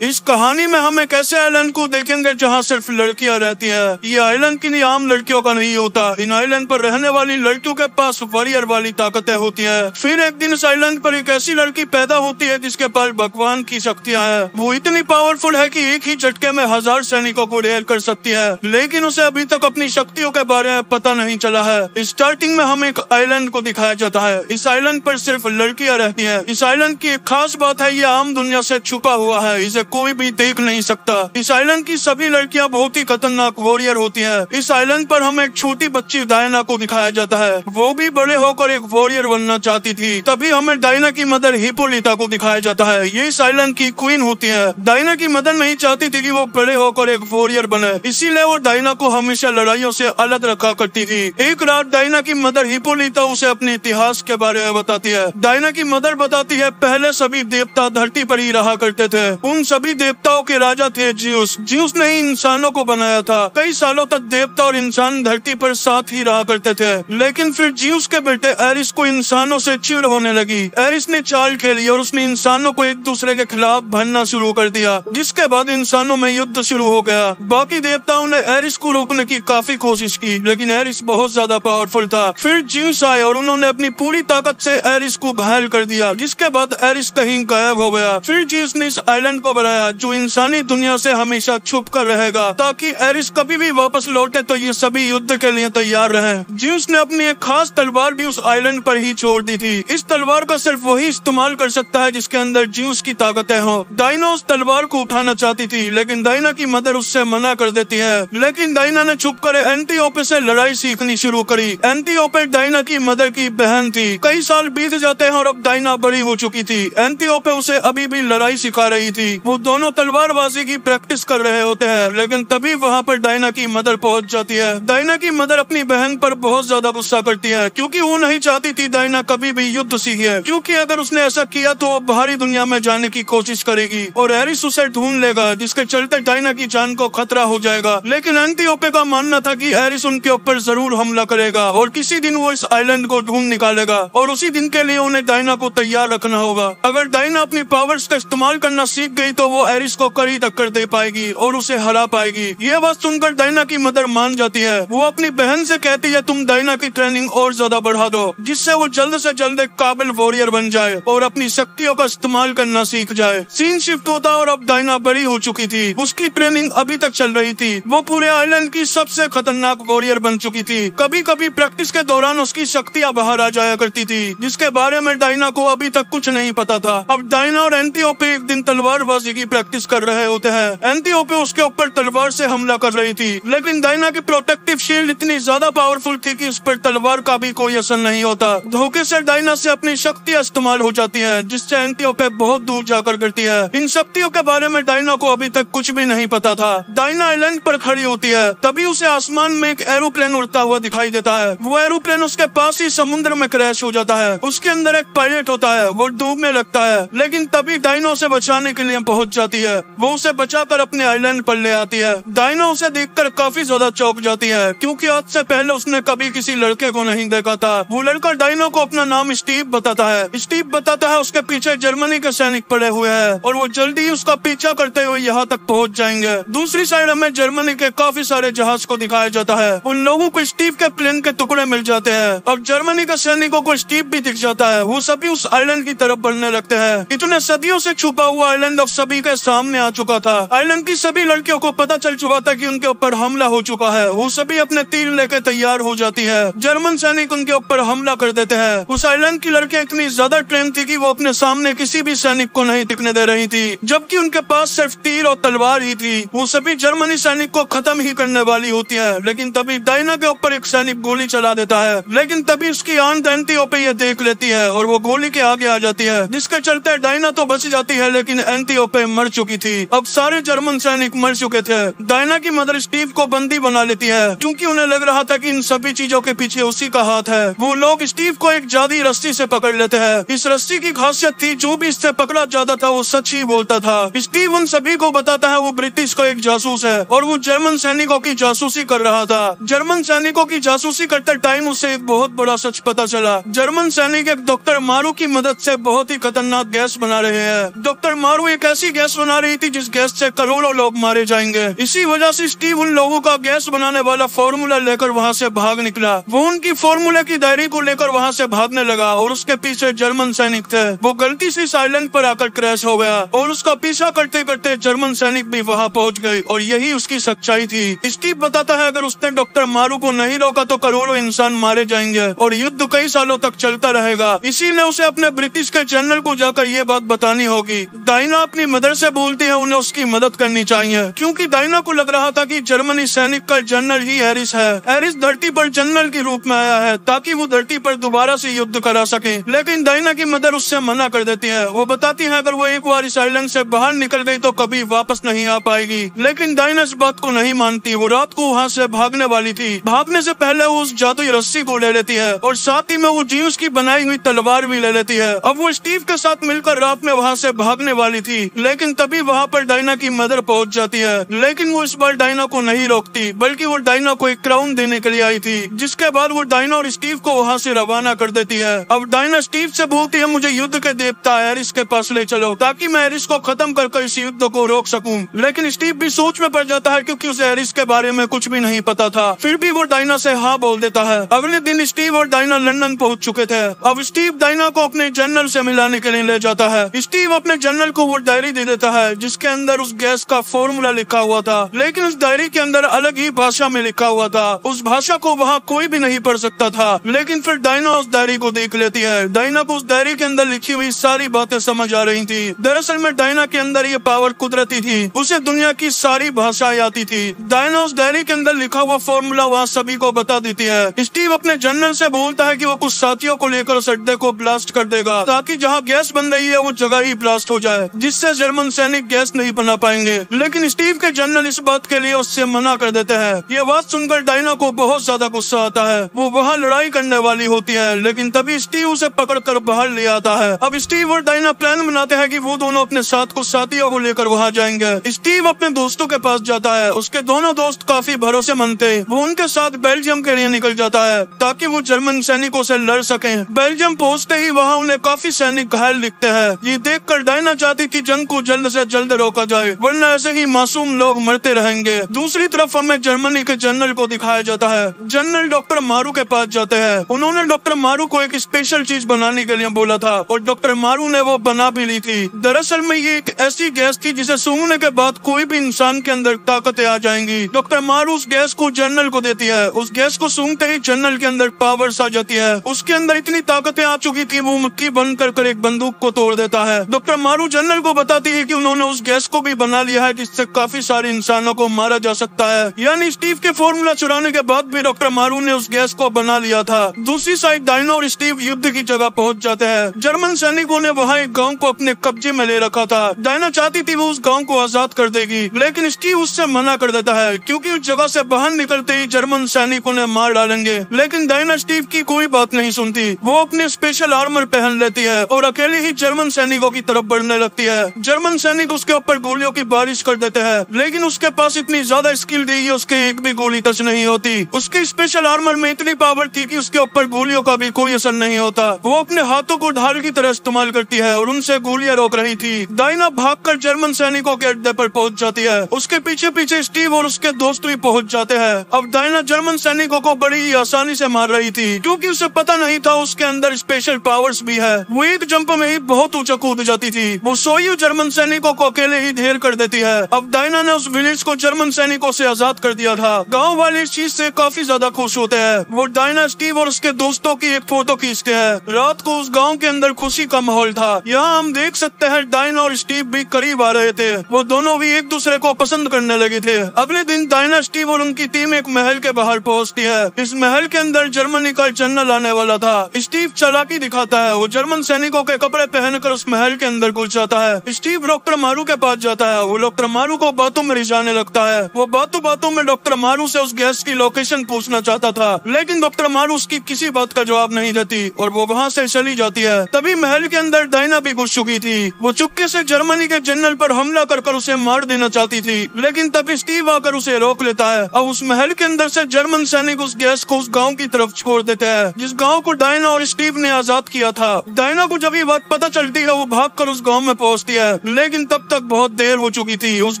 इस कहानी में हम एक ऐसे आइलैंड को देखेंगे जहाँ सिर्फ लड़कियाँ रहती हैं। ये आइलैंड किन्हीं आम लड़कियों का नहीं होता। इन आइलैंड पर रहने वाली लड़कियों के पास वॉरियर वाली ताकतें होती हैं। फिर एक दिन इस आइलैंड पर एक ऐसी लड़की पैदा होती है जिसके पास भगवान की शक्तियाँ हैं। वो इतनी पावरफुल है कि एक ही झटके में 1000 सैनिकों को ढेर कर सकती है, लेकिन उसे अभी तक अपनी शक्तियों के बारे में पता नहीं चला है। स्टार्टिंग में हमें एक आइलैंड को दिखाया जाता है। इस आइलैंड पर सिर्फ लड़कियाँ रहती है। इस आइलैंड की एक खास बात है, ये आम दुनिया से छुपा हुआ है, इसे कोई भी देख नहीं सकता। इस आइलैंड की सभी लड़कियां बहुत ही खतरनाक वॉरियर होती हैं। इस आइलैंड पर हमें एक छोटी बच्ची डायना को दिखाया जाता है। वो भी बड़े होकर एक वॉरियर बनना चाहती थी। तभी हमें डायना की मदर हिप्पोलिटा को दिखाया जाता है। ये इस आइलैंड की क्वीन होती है। डायना की मदर नहीं चाहती थी कि वो बड़े होकर एक वॉरियर बने, इसीलिए वो डायना को हमेशा लड़ाइयों से अलग रखा करती थी। एक रात डायना की मदर हिप्पोलिटा उसे अपने इतिहास के बारे में बताती है। डायना की मदर बताती है, पहले सभी देवता धरती पर ही रहा करते थे। उन सभी देवताओं के राजा थे ज्यूस। ज्यूस ने ही इंसानों को बनाया था। कई सालों तक देवता और इंसान धरती पर साथ ही रहा करते थे, लेकिन फिर ज्यूस के बेटे एरिस को इंसानों से चिढ़ होने लगी। एरिस ने चाल खेली और उसने इंसानों को एक दूसरे के खिलाफ भरना शुरू कर दिया, जिसके बाद इंसानों में युद्ध शुरू हो गया। बाकी देवताओं ने एरिस को रोकने की काफी कोशिश की, लेकिन एरिस बहुत ज्यादा पावरफुल था। फिर ज्यूस आए और उन्होंने अपनी पूरी ताकत से एरिस को घायल कर दिया, जिसके बाद एरिस कहीं गायब हो गया। फिर ज्यूस ने इस आइलैंड को बनाया जो इंसानी दुनिया से हमेशा छुप कर रहेगा, ताकि एरिस कभी भी वापस लौटे तो ये सभी युद्ध के लिए तैयार रहे। ज्यूस ने अपनी एक खास तलवार भी उस आइलैंड पर ही छोड़ दी थी। इस तलवार का सिर्फ वही इस्तेमाल कर सकता है जिसके अंदर ज्यूस की ताकतें हो। डायना उस तलवार को उठाना चाहती थी, लेकिन डायना की मदर उससे मना कर देती है। लेकिन डायना ने छुप कर एंटीओपे से लड़ाई सीखनी शुरू करी। एंटीओपे डायना की मदर की बहन थी। कई साल बीत जाते हैं और अब डायना बड़ी हो चुकी थी। एंटीओपे उसे अभी भी लड़ाई सिखा रही थी। वो दोनों तलवारबाजी की प्रैक्टिस कर रहे होते हैं, लेकिन तभी वहाँ पर डायना की मदर पहुँच जाती है। डायना की मदर अपनी बहन पर बहुत ज्यादा गुस्सा करती है, क्योंकि वो नहीं चाहती थी डायना कभी भी युद्ध सीखे, क्योंकि अगर उसने ऐसा किया तो वो बाहरी दुनिया में जाने की कोशिश करेगी और एरिस उसे ढूंढ लेगा, जिसके चलते डायना की जान को खतरा हो जाएगा। लेकिन एंटीओपे का मानना था कि एरिस उनके ऊपर जरूर हमला करेगा और किसी दिन वो इस आइलैंड को ढूंढ निकालेगा, और उसी दिन के लिए उन्हें डायना को तैयार रखना होगा। अगर डायना अपनी पावर्स का इस्तेमाल करना सीख गई तो वो एरिस को कड़ी टक्कर दे पाएगी और उसे हरा पाएगी। ये बात सुनकर डायना की मदर मान जाती है। वो अपनी बहन से कहती है, तुम डायना की ट्रेनिंग और ज्यादा बढ़ा दो, जिससे वो जल्द से जल्द एक काबिल वॉरियर बन जाए और अपनी शक्तियों का इस्तेमाल करना सीख जाए। सीन शिफ्ट होता और अब डायना बड़ी हो चुकी थी। उसकी ट्रेनिंग अभी तक चल रही थी। वो पूरे आइलैंड की सबसे खतरनाक वॉरियर बन चुकी थी। कभी कभी प्रैक्टिस के दौरान उसकी शक्तियाँ बाहर आ जाया करती थी, जिसके बारे में डायना को अभी तक कुछ नहीं पता था। अब डायना और एंटीओपे एक दिन तलवारबाजी की प्रैक्टिस कर रहे होते हैं। एंटीओपे उसके ऊपर तलवार से हमला कर रही थी, लेकिन डायना की प्रोटेक्टिव शील्ड इतनी ज्यादा पावरफुल थी कि उस पर तलवार का भी कोई असर नहीं होता। धोखे से डायना से अपनी शक्तियाँ इस्तेमाल हो जाती है, जिससे एंटीओपे बहुत दूर जाकर गिरती है। इन शक्तियों के बारे में डायना को अभी तक कुछ भी नहीं पता था। डायना आइलैंड पर खड़ी होती है, तभी उसे आसमान में एक एरोप्लेन उड़ता हुआ दिखाई देता है। वो एरोप्लेन उसके पास ही समुद्र में क्रैश हो जाता है। उसके अंदर एक पायलट होता है, वो डूबने लगता है, लेकिन तभी डायना उसे बचाने के लिए पहुंच जाती है। वो उसे बचाकर अपने आइलैंड पर ले आती है। डायना उसे देखकर काफी ज्यादा चौंक जाती है, क्योंकि आज से पहले उसने कभी किसी लड़के को नहीं देखा था। वो लड़का डायना को अपना नाम स्टीव बताता है। स्टीव बताता है उसके पीछे जर्मनी के सैनिक पड़े हुए हैं और वो जल्दी ही उसका पीछा करते हुए यहाँ तक पहुँच जाएंगे। दूसरी साइड हमें जर्मनी के काफी सारे जहाज को दिखाया जाता है। उन लोगों को स्टीव के प्लेन के टुकड़े मिल जाते हैं। अब जर्मनी के सैनिकों को स्टीव भी दिख जाता है। वो सभी उस आइलैंड की तरफ बढ़ने लगते हैं। इतने सदियों से छुपा हुआ आइलैंड अब सभी के सामने आ चुका था। आइलैंड की सभी लड़कियों को पता चल चुका था कि उनके ऊपर हमला हो चुका है। वो सभी अपने तीर लेकर तैयार हो जाती है। जर्मन सैनिक उनके ऊपर हमला कर देते हैं। उस आइलैंड की लड़कियां इतनी ज्यादा ट्रेन थी कि वो अपने सामने किसी भी सैनिक को नहीं टिकने दे रही थी, जबकि उनके पास सिर्फ तीर और तलवार ही थी। वो सभी जर्मनी सैनिक को खत्म ही करने वाली होती है, लेकिन तभी डायना के ऊपर एक सैनिक गोली चला देता है। लेकिन तभी उसकी आंट एंटीओपे ये देख लेती है और वो गोली के आगे आ जाती है, जिसके चलते डायना तो बच जाती है, लेकिन एंटीओपे मर चुकी थी। अब सारे जर्मन सैनिक मर चुके थे। डायना की मदर स्टीव को बंदी बना लेती है, क्योंकि उन्हें लग रहा था कि इन सभी चीजों के पीछे उसी का हाथ है। वो लोग स्टीव को एक जादी रस्सी से पकड़ लेते हैं। इस रस्सी की खासियत थी, जो भी इससे पकड़ा जाता था वो सच ही बोलता था। स्टीव उन सभी को बताता है वो ब्रिटिश को एक जासूस है और वो जर्मन सैनिकों की जासूसी कर रहा था। जर्मन सैनिकों की जासूसी करते टाइम उसे एक बहुत बड़ा सच पता चला। जर्मन सैनिक एक डॉक्टर मारू की मदद से बहुत ही खतरनाक गैस बना रहे हैं। डॉक्टर मारू एक ऐसी ऐसी गैस बना रही थी जिस गैस से करोड़ों लोग मारे जाएंगे। इसी वजह से स्टीव उन लोगों का गैस बनाने वाला फॉर्मूला लेकर वहाँ से भाग निकला। वो उनकी फॉर्मूले की डायरी को लेकर वहाँ से भागने लगा और उसके पीछे जर्मन सैनिक थे। वो गलती से इस आइलैंड पर आकर क्रैश हो गया और उसका पीछा करते करते जर्मन सैनिक भी वहाँ पहुँच गए और यही उसकी सच्चाई थी। स्टीव बताता है अगर उसने डॉक्टर मारू को नहीं रोका तो करोड़ों इंसान मारे जाएंगे और युद्ध कई सालों तक चलता रहेगा। इसीलिए उसे अपने ब्रिटिश के जनरल को जाकर ये बात बतानी होगी। डायना अपनी मदर से बोलती है उन्हें उसकी मदद करनी चाहिए, क्योंकि डायना को लग रहा था कि जर्मनी सैनिक का जनरल ही हैरिस है। हैरिस धरती पर जनरल के रूप में आया है ताकि वो धरती पर दोबारा से युद्ध करा सके, लेकिन डायना की मदर उससे मना कर देती है। वो बताती है अगर वो एक बार इस आइलैंड से बाहर निकल गई तो कभी वापस नहीं आ पाएगी, लेकिन डायना इस बात को नहीं मानती। वो रात को वहाँ से भागने वाली थी। भागने से पहले वो उस जादुई रस्सी को ले लेती है और साथ ही में वो जीन्स की बनाई हुई तलवार भी ले लेती है। अब वो स्टीव के साथ मिलकर रात में वहाँ से भागने वाली थी, लेकिन तभी वहाँ पर डायना की मदर पहुँच जाती है। लेकिन वो इस बार डायना को नहीं रोकती, बल्कि वो डायना को एक क्राउन देने के लिए आई थी, जिसके बाद वो डायना और स्टीव को वहाँ से रवाना कर देती है। अब डायना स्टीव से बोलती है मुझे युद्ध के देवता हैरिस के पास ले चलो ताकि मैं हैरिस को खत्म कर इस युद्ध को रोक सकूं। लेकिन स्टीव भी सोच में पड़ जाता है क्योंकि उसे हैरिस के बारे में कुछ भी नहीं पता था। फिर भी वो डायना से हाँ बोल देता है। अगले दिन स्टीव और डायना लंदन पहुंच चुके थे। अब स्टीव डायना को अपने जनरल से मिलाने के लिए ले जाता है। स्टीव अपने जनरल को वो डायरी दे देता है जिसके अंदर उस गैस का फॉर्मूला लिखा हुआ था, लेकिन उस डायरी के अंदर अलग ही भाषा में लिखा हुआ था। उस भाषा को वहाँ कोई भी नहीं पढ़ सकता था। लेकिन फिर डायना उस डायरी को देख लेती है। डायना को उस डायरी के अंदर लिखी हुई सारी बातें समझ आ रही थी। दरअसल में डायना के अंदर ये पावर कुदरती थी, उसे दुनिया की सारी भाषाएं आती थी। डायना उस डायरी के अंदर लिखा हुआ फॉर्मूला वहाँ सभी को बता देती है। स्टीव अपने जनरल से बोलता है कि वो कुछ साथियों को लेकर उस अड्डे को ब्लास्ट कर देगा ताकि जहाँ गैस बन रही है वो जगह ही ब्लास्ट हो जाए, जिससे जर्मन सैनिक गैस नहीं बना पाएंगे। लेकिन स्टीव के जनरल इस बात के लिए उससे मना कर देते हैं। ये बात सुनकर डायना को बहुत ज्यादा गुस्सा आता है। वो वहाँ लड़ाई करने वाली होती है, लेकिन तभी स्टीव उसे पकड़कर बाहर ले आता है। अब स्टीव और डायना प्लान बनाते हैं कि वो दोनों अपने साथ कुछ साथियों को लेकर वहाँ जाएंगे। स्टीव अपने दोस्तों के पास जाता है। उसके दोनों दोस्त काफी भरोसेमंद थे। वो उनके साथ बेल्जियम के लिए निकल जाता है ताकि वो जर्मन सैनिकों से लड़ सके। बेल्जियम पहुँचते ही वहाँ उन्हें काफी सैनिक घायल दिखते हैं। ये देखकर डायना चाहती कि जंग को जल्द से जल्द रोका जाए, वरना ऐसे ही मासूम लोग मरते रहेंगे। दूसरी तरफ हमें जर्मनी के जनरल को दिखाया जाता है। जनरल डॉक्टर मारू के पास जाते हैं। उन्होंने डॉक्टर मारू को एक स्पेशल चीज बनाने के लिए बोला था और डॉक्टर मारू ने वो बना भी ली थी। दरअसल में ये एक ऐसी गैस थी जिसे सूंघने के बाद कोई भी इंसान के अंदर ताकतें आ जाएंगी। डॉक्टर मारू उस गैस को जनरल को देती है। उस गैस को सूंघते ही जनरल के अंदर पावर्स आ जाती है। उसके अंदर इतनी ताकतें आ चुकी थी वो मुट्ठी बंद कर एक बंदूक को तोड़ देता है। डॉक्टर मारू जनरल को बताती है कि उन्होंने उस गैस को भी बना लिया है जिससे काफी सारे इंसानों को मारा जा सकता है। यानी स्टीव के फॉर्मूला चुराने के बाद भी डॉक्टर मारू ने उस गैस को बना लिया था। दूसरी साइड डायना और स्टीव युद्ध की जगह पहुंच जाते हैं। जर्मन सैनिकों ने वहाँ एक गांव को अपने कब्जे में ले रखा था। डायना चाहती थी वो उस गांव को आजाद कर देगी, लेकिन स्टीव उससे मना कर देता है क्योंकि उस जगह से बाहर निकलते ही जर्मन सैनिकों ने मार डालेंगे। लेकिन डायना स्टीव की कोई बात नहीं सुनती। वो अपने स्पेशल आर्मर पहन लेती है और अकेले ही जर्मन सैनिकों की तरफ बढ़ने लगती है। जर्मन सैनिक उसके ऊपर गोलियों की बारिश कर देते हैं, लेकिन उसके पास इतनी ज्यादा स्किल थी कि उसके एक भी गोली टच नहीं होती। उसके स्पेशल आर्मर में इतनी पावर थी कि उसके ऊपर गोलियों का भी कोई असर नहीं होता। वो अपने हाथों को ढाल की तरह इस्तेमाल करती है और उनसे गोलियां रोक रही थी। डायना भागकर जर्मन सैनिकों के अड्डे पर पहुंच जाती है। उसके पीछे पीछे स्टीव और उसके दोस्त भी पहुंच जाते हैं। अब डायना जर्मन सैनिकों को बड़ी ही आसानी से मार रही थी क्योंकि उसे पता नहीं था उसके अंदर स्पेशल पावर्स भी है। वो एक जंप में ही बहुत ऊंचा कूद जाती थी। वो सोई जर्मन सैनिकों को अकेले ही ढेर कर देती है। अब डायना ने उस विलेज को जर्मन सैनिकों से आजाद कर दिया था। गांव वाले इस चीज से काफी ज्यादा खुश होते हैं। वो डायना, स्टीव और उसके दोस्तों की एक फोटो खींचते हैं। रात को उस गांव के अंदर खुशी का माहौल था। यहाँ हम देख सकते हैं डायना और स्टीव भी करीब आ रहे थे। वो दोनों भी एक दूसरे को पसंद करने लगे थे। अगले दिन डायना, स्टीव और उनकी टीम एक महल के बाहर पहुँचती है। इस महल के अंदर जर्मनी का जनरल आने वाला था। स्टीव चालाकी दिखाता है। वो जर्मन सैनिकों के कपड़े पहनकर उस महल के अंदर घुस जाता है। स्टीव डॉक्टर मारू के पास जाता है। वो डॉक्टर मारू को बातों में रिझाने लगता है। वो बातों बातों में डॉक्टर मारू से उस गैस की लोकेशन पूछना चाहता था, लेकिन डॉक्टर मारू उसकी किसी बात का जवाब नहीं देती और वो वहाँ से चली जाती है। तभी महल के अंदर डायना भी घुस चुकी थी। वो चुपके से जर्मनी के जनरल पर हमला कर उसे मार देना चाहती थी, लेकिन तभी स्टीव आकर उसे रोक लेता है। अब उस महल के अंदर से जर्मन सैनिक उस गैस को उस गाँव की तरफ छोड़ देते हैं जिस गाँव को डायना और स्टीव ने आजाद किया था। डायना को जब ये बात पता चलती है वो भागकर उस गांव में पहुंचती है। लेकिन तब तक बहुत देर हो चुकी थी। उस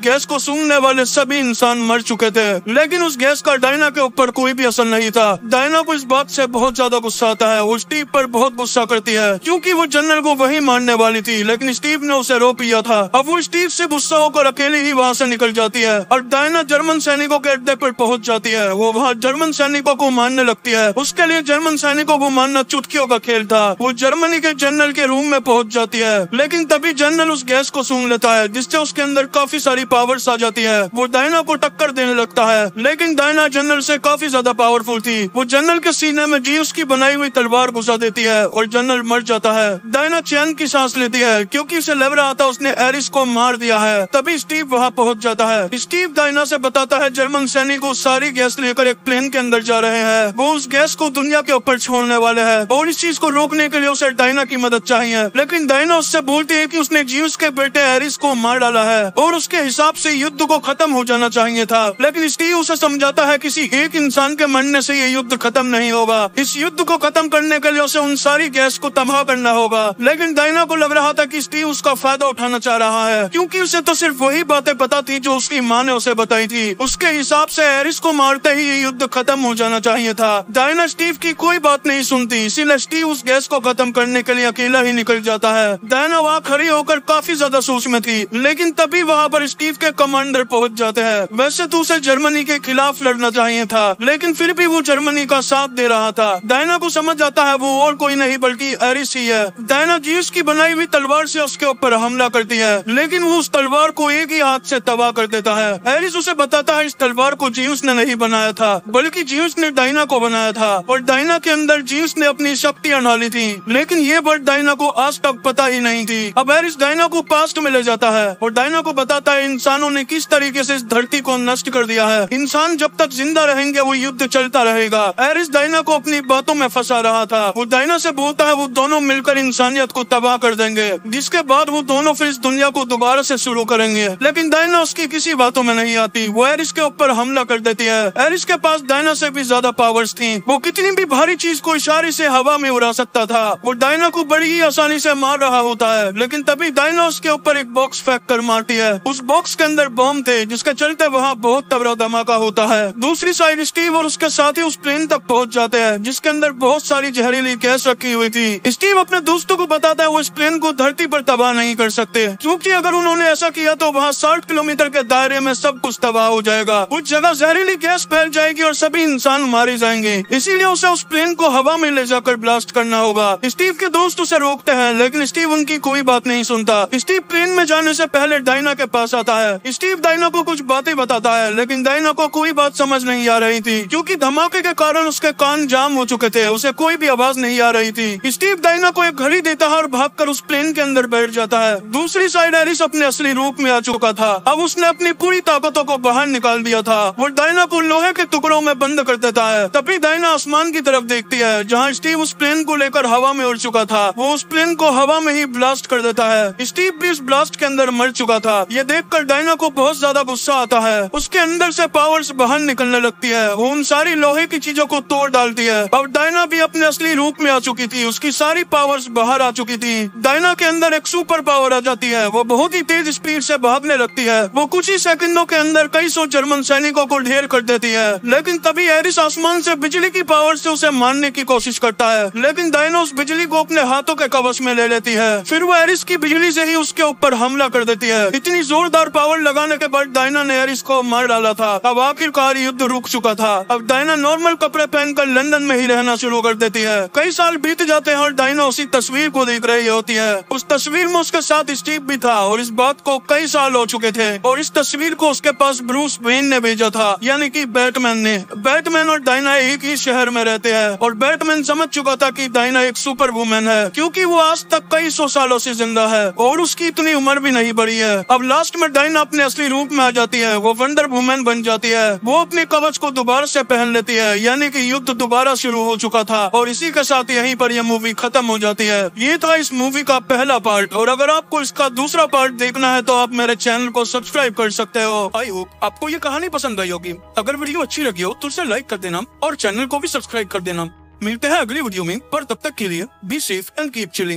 गैस को सूंघने वाले सभी इंसान मर चुके थे, लेकिन उस गैस का डायना के ऊपर कोई भी असर नहीं था। डायना को इस बात से बहुत ज्यादा गुस्सा आता है। वो स्टीव पर बहुत गुस्सा करती है क्योंकि वो जनरल को वही मारने वाली थी, लेकिन स्टीव ने उसे रोक लिया था। अब वो स्टीव से गुस्सा होकर अकेले ही वहाँ से निकल जाती है और डायना जर्मन सैनिकों के अड्डे पर पहुँच जाती है। वो वहाँ जर्मन सैनिकों को मारने लगती है। उसके लिए जर्मन सैनिकों को मारना चुटकियों का खेल था। वो जर्मनी के जनरल के रूम में पहुँच जाती है, लेकिन तभी जनरल उस गैस को सूंघ लेता है, जिससे उसके अंदर काफी सारी पावर्स आ जाती है। वो डायना को टक्कर देने लगता है, लेकिन डायना जनरल से काफी ज्यादा पावरफुल थी। वो जनरल के सीने में जीउस की बनाई हुई तलवार घुसा देती है और जनरल मर जाता है। डायना चैन की सांस लेती है क्योंकि उसे लग रहा था उसने एरिस को मार दिया है। तभी स्टीव वहाँ पहुँच जाता है। स्टीव डायना से बताता है जर्मन सैनिक सारी गैस लेकर एक प्लेन के अंदर जा रहे हैं। वो उस गैस को दुनिया के ऊपर छोड़ने वाले हैं और इस चीज को रोकने के लिए उसे डायना की मदद चाहिए। लेकिन डायना उससे बोलती है कि उसने जीउस के बेटे एरिस को मार डाला है और उसके हिसाब से युद्ध को खत्म हो जाना चाहिए था। लेकिन स्टीव उसे समझाता है किसी एक इंसान के मरने से ये युद्ध खत्म नहीं होगा। इस युद्ध को खत्म करने के लिए उसे उन सारी गैस को तबाह करना होगा। लेकिन डायना को लग रहा था कि स्टीव उसका फायदा उठाना चाह रहा है, क्योंकि उसे तो सिर्फ वही बातें पता थी जो उसकी माँ ने उसे बताई थी। उसके हिसाब से एरिस को मारते ही ये युद्ध खत्म हो जाना चाहिए था। डायना स्टीव की कोई बात नहीं सुनती, इसीलिए स्टीव उस गैस को खत्म करने के लिए अकेला ही निकल जाता है। डायना वहाँ खड़ी होकर काफी ज्यादा सोच में थी, लेकिन तभी वहाँ पर स्टीव के कमांडर पहुँच जाते हैं। वैसे तो उसे जर्मनी के खिलाफ लड़ना चाहिए था, लेकिन फिर भी वो जर्मनी का साथ दे रहा था। डायना को समझ आता है वो और कोई नहीं बल्कि एरिस ही है। डायना जीउस की बनाई हुई तलवार से उसके ऊपर हमला करती है, लेकिन वो उस तलवार को एक ही हाथ से तबाह कर देता है। एरिस उसे बताता है इस तलवार को जीउस ने नहीं बनाया था, बल्कि जीउस ने डायना को बनाया था और डायना के अंदर जीउस ने अपनी शक्तियाँ डाली थी, लेकिन ये बात डायना को आज तक पता ही नहीं थी। अब एरिस डायना को पास्ट में ले जाता है और डायना को बताता है इंसानों ने किस तरीके से इस धरती को नष्ट कर दिया है। इंसान जब तक जिंदा रहेंगे वो युद्ध चलता रहेगा। एरिस डायना को अपनी बातों में फंसा रहा था। वो डायना से बोलता है वो दोनों मिलकर इंसानियत को तबाह कर देंगे, जिसके बाद वो दोनों फिर इस दुनिया को दोबारा से शुरू करेंगे। लेकिन डायना उसकी किसी बातों में नहीं आती। वो एरिस के ऊपर हमला कर देती है। एरिस के पास डायना से भी ज्यादा पावर्स थी। वो कितनी भी भारी चीज को इशारे से हवा में उड़ा सकता था। वो डायना को बड़ी ही आसानी से मार रहा होता है, लेकिन तभी डायना उसके ऊपर एक बॉक्स फेंक कर मारती है। उस बॉक्स के अंदर बम थे, जिसके चलते वहाँ बहुत तगड़ा धमाका होता है। दूसरी साइड स्टीव और उसके साथी उस प्लेन तक पहुँच जाते हैं, जिसके अंदर बहुत सारी जहरीली गैस रखी हुई थी। स्टीव अपने दोस्तों को बताता है वो इस प्लेन को धरती पर तबाह नहीं कर सकते, क्योंकि अगर उन्होंने ऐसा किया तो वहाँ 60 किलोमीटर के दायरे में सब कुछ तबाह हो जाएगा। उस जगह जहरीली गैस फैल जाएगी और सभी इंसान मारे जाएंगे। इसीलिए उसे उस प्लेन को हवा में ले जाकर ब्लास्ट करना होगा। स्टीव के दोस्त उसे रोकते हैं, लेकिन स्टीव उनकी कोई बात नहीं सुनता। स्टीव प्लेन में जाने से पहले डायना के पास आता है। स्टीव डायना को कुछ बातें बताता है, लेकिन डायना को कोई बात समझ नहीं आ रही थी, क्योंकि धमाके के कारण उसके कान जाम हो चुके थे। उसे कोई भी आवाज नहीं आ रही थी। स्टीव डायना को एक घड़ी देता है और भागकर उस प्लेन के अंदर बैठ जाता है। दूसरी साइड एरिस अपने असली रूप में आ चुका था। अब उसने अपनी पूरी ताकतों को बाहर निकाल दिया था। वो डायना को लोहे के टुकड़ों में बंद कर देता है। तभी डायना आसमान की तरफ देखती है, जहाँ स्टीव उस प्लेन को लेकर हवा में उड़ चुका था। वो उस प्लेन को हवा में ही ब्लास्ट कर देता है। स्टीव भी इस ब्लास्ट के अंदर मर चुका था। ये देखकर डायना को बहुत ज्यादा गुस्सा आता है। उसके अंदर से पावर्स बाहर निकलने लगती है। वो उन सारी लोहे की चीजों को तोड़ डालती है। अब डायना भी अपने असली रूप में आ चुकी थी। उसकी सारी पावर्स बाहर आ चुकी थी। डायना के अंदर एक सुपर पावर आ जाती है। वो बहुत ही तेज स्पीड से भागने लगती है। वो कुछ ही सेकंडों के अंदर कई सौ जर्मन सैनिकों को ढेर कर देती है। लेकिन तभी एरिस आसमान से बिजली की पावर से उसे मारने की कोशिश करता है, लेकिन डायना उस बिजली को अपने हाथों के कवच में ले लेती है। फिर वो एरिस की बिजली से ही उसके ऊपर हमला कर देती है। इतनी जोरदार पावर लगाने के बाद डायना ने एरिस को मार डाला था। अब आखिरकार युद्ध रुक चुका था। अब डायना नॉर्मल कपड़े पहनकर लंदन में ही रहना शुरू कर देती है। कई साल बीत जाते हैं और डायना उसी तस्वीर को देख रही होती है। उस तस्वीर में उसके साथ स्टीव भी था और इस बात को कई साल हो चुके थे। और इस तस्वीर को उसके पास ब्रूस वेन ने भेजा था, यानी कि बैटमैन ने। बैटमैन और डायना एक ही शहर में रहते हैं और बैटमैन समझ चुका था कि डायना एक सुपर वुमेन है, क्योंकि वो आज तक कई सौ सालों से जिंदा है और उसकी इतनी उम्र भी नहीं बढ़ी है। अब लास्ट में डायना अपने असली रूप में आ जाती है। वो वंडर वुमेन बन जाती है। वो अपने कवच को दोबारा से पहन लेती है, यानी कि युद्ध दोबारा शुरू हो चुका था। और इसी के साथ यहीं पर यह मूवी खत्म हो जाती है। ये था इस मूवी का पहला पार्ट, और अगर आपको इसका दूसरा पार्ट देखना है तो आप मेरे चैनल को सब्सक्राइब कर सकते हो। आई होप आपको ये कहानी पसंद आई होगी। अगर वीडियो अच्छी लगी हो तो उसे लाइक कर देना और चैनल को भी सब्सक्राइब कर देना। मिलते हैं अगली वीडियो में, पर तब तक के लिए be safe and keep chilling.